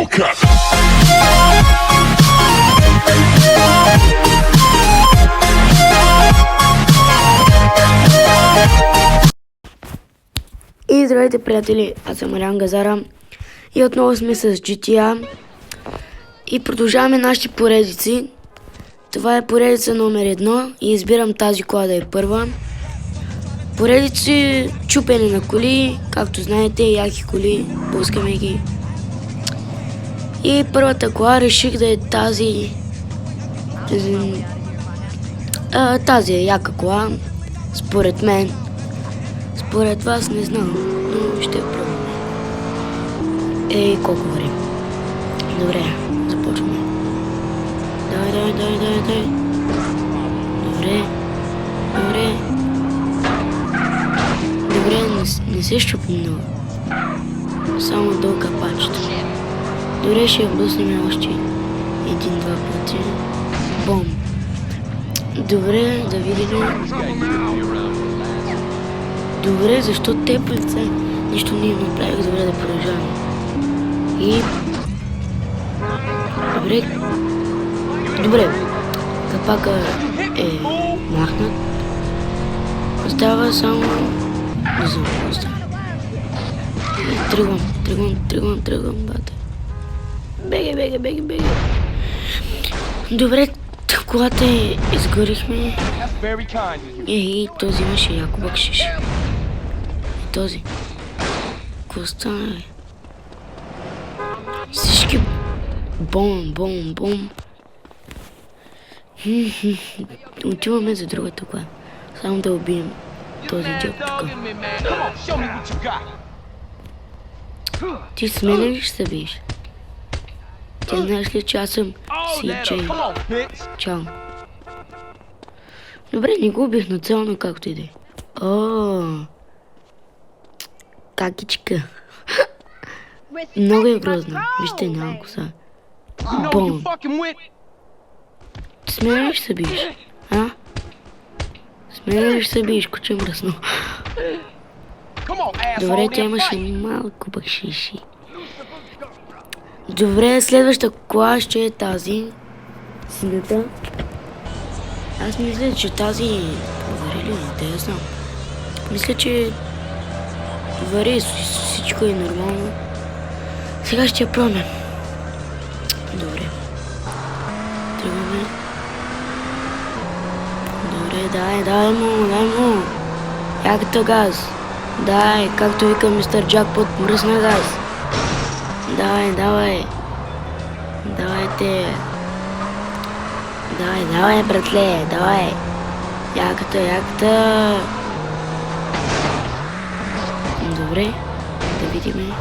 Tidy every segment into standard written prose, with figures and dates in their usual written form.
Hellcat. И здравейте, приятели, аз съм Ариан Газара и отново сме с GTA и продължаваме нашите поредици. Това е поредица номер 1 и избирам тази кола да е първа. Поредици чупене на коли, както знаете, яки коли, пускаме ги. И първата кола реших да е тази. Тази е яка кола, според мен. Според вас не знам, но ще я пробваме. Ей, колко време. Добре, започваме. Дай. Добре, не се щупи много. Само долу капачето. Добре, ще я блъснем още един-два пъти. Бом. Добре, да видим. Добре, защо те лице? Нищо не направих, добре да продължаваме. И... Добре. Капака е махнат. Остава само... Не знам какво остава. Тръгвам, бата. Беге. Добре, колата изгорихме. И този имаше яко бакшиш. И този. Какво стана, бе? Всички бом. Отиваме за другата кола. Само да убием този дяк тук. Ти с мене ли ще се биеш? Ти знаеш ли, че аз съм CJ? Чао. Добре, не го убих нацелно, както и да е. Какичка. Много е грозна. Вижте, няма коса. Бом. С мен ли ще се биеш? А? С мен ли ще се биеш, куче мръсно? Добре, тя имаше малко бакшиши. Добре, следващата кола ще е тази. Синята. Аз мисля, че тази... Вари ли? Да я знам. Мисля, че... Вари, всичко е нормално. Сега ще я пробвам. Добре. Тръгваме. Добре, дай му. Яката газ. Дай, както вика мистер Джакпот, мръсна газ. Давай. Давайте. Давай, братле, давай. Яката. Добре, да видим.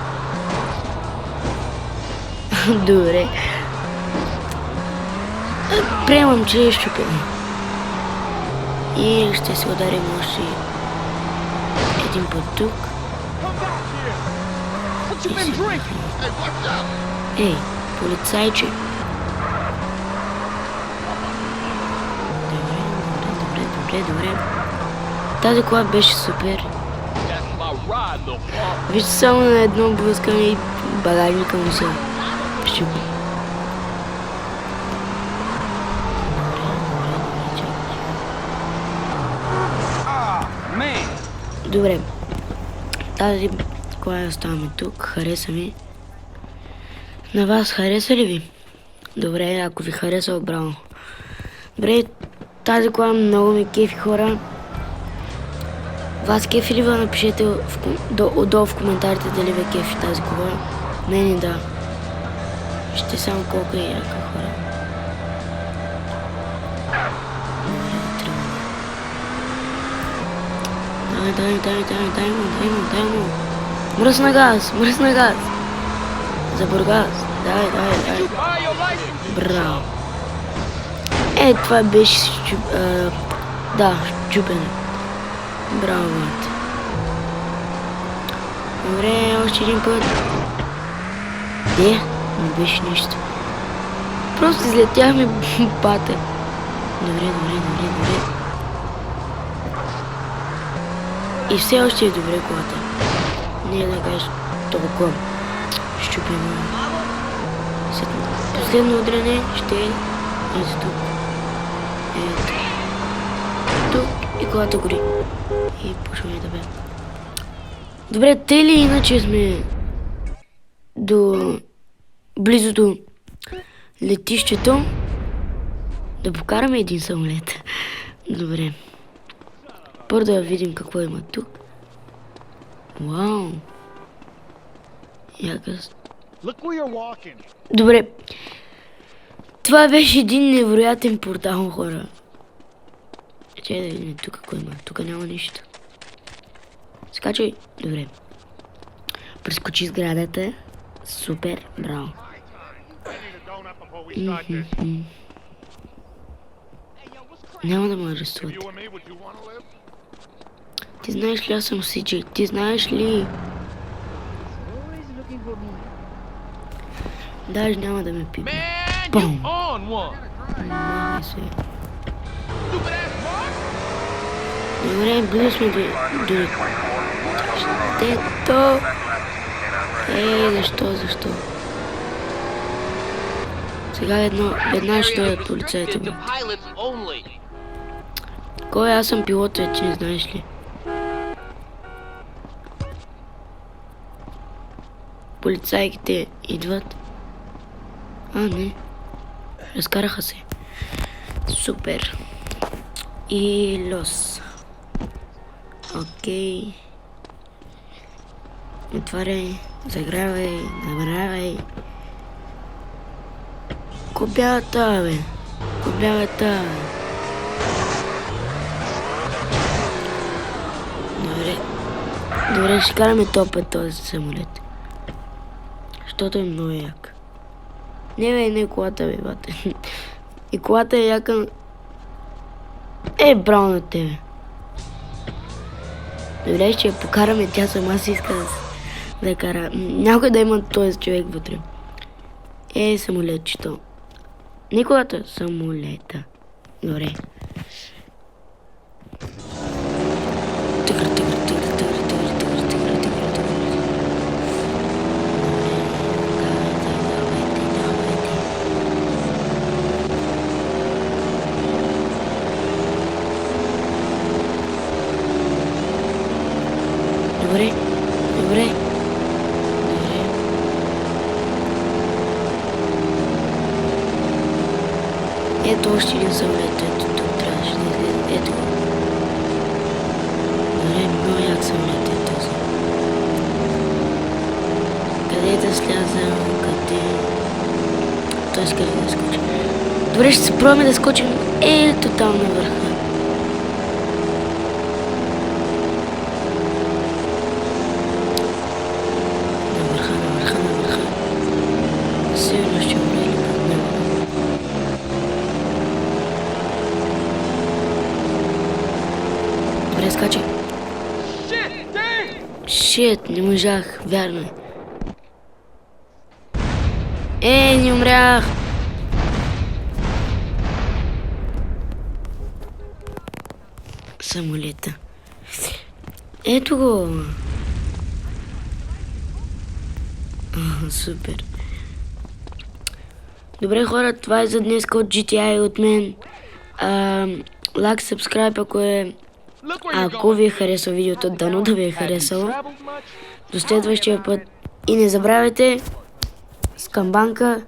Добре. Приемам, че е щупено. И ще се ударим още един път тук. Ей, полицайче. Добре. Тази кола беше супер. Вижте, само на едно блъскане и багажника му се щупи. Добре. Тази кола оставаме тук. Хареса ми. На вас хареса ли ви? Добре, ако ви хареса, браво. Добре, тази кола много ми кефи, хора. Вас кефи ли ви? Напишете отдолу в коментарите дали ви кефи тази кола. Мене да. Ще само колко е яка, хора. Дай му. Мръсна газ. За Бургас. Дай. Браво. Това беше щупен. Браво, брат. Добре, още един път. Не беше нищо. Просто излетяхме бата. Добре. И все още е добре колата. Не е да кажеш толкова щупено. Последно удряне ще е ето тук. Ето. Тук и колата гори. И почваме да бе. Добре, те ли иначе сме близо до летището да покараме един самолет. Добре. Първо да видим какво има тук. Вау. Добре. Това беше един невероятен портал, хора. Чай да видим тук какво има. Тук няма нищо. Скачай. Добре. Прескочи сградата. Супер. Браво. Няма да ме арестуват. Ти знаеш ли, аз съм Сиджей? Ти знаеш ли? Даже няма да ме пипне. Бум! Махай се. Добре, близо сме до щето. Защо? Сега веднага ще дойдат полицаите, бе. Кой аз съм пилот, ти не знаеш ли? Полицайките идват. Не. Разкараха се. Супер. И лос. Окей. Отваряй. Загравай. Набравай. Кобята, бе. Кобята. Добре, ще караме този самолет. Защото е много як. Не колата, бе, бате. И колата е яка. Браво на тебе. Добре, ще я покараме, тя сама си иска да кара. Някой да има този човек вътре. Самолетчето. Не колата, самолета. Добре. Добре. Ето още един самолет. Ето тук трябваше да излезе. Ето го. Добре, много як самолет е този. Къде да сляза? Къде? Той иска да скочи. Добре, ще се пробваме да скочим. Ето там на върха. Сигурно ще умрели под него. Добре, скачай. Шит, не можах, вярно е. Не умрях. Самолета. Ето го. Супер. Добре, хора, това е за днес от GTA от мен. Лайк, subscribe, ако ви е харесало видеото, дано да ви е харесало. До следващия път. И не забравяйте с камбанка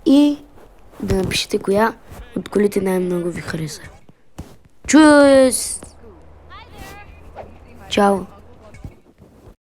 и да напишете коя от колите най-много ви хареса. Чус! Чао!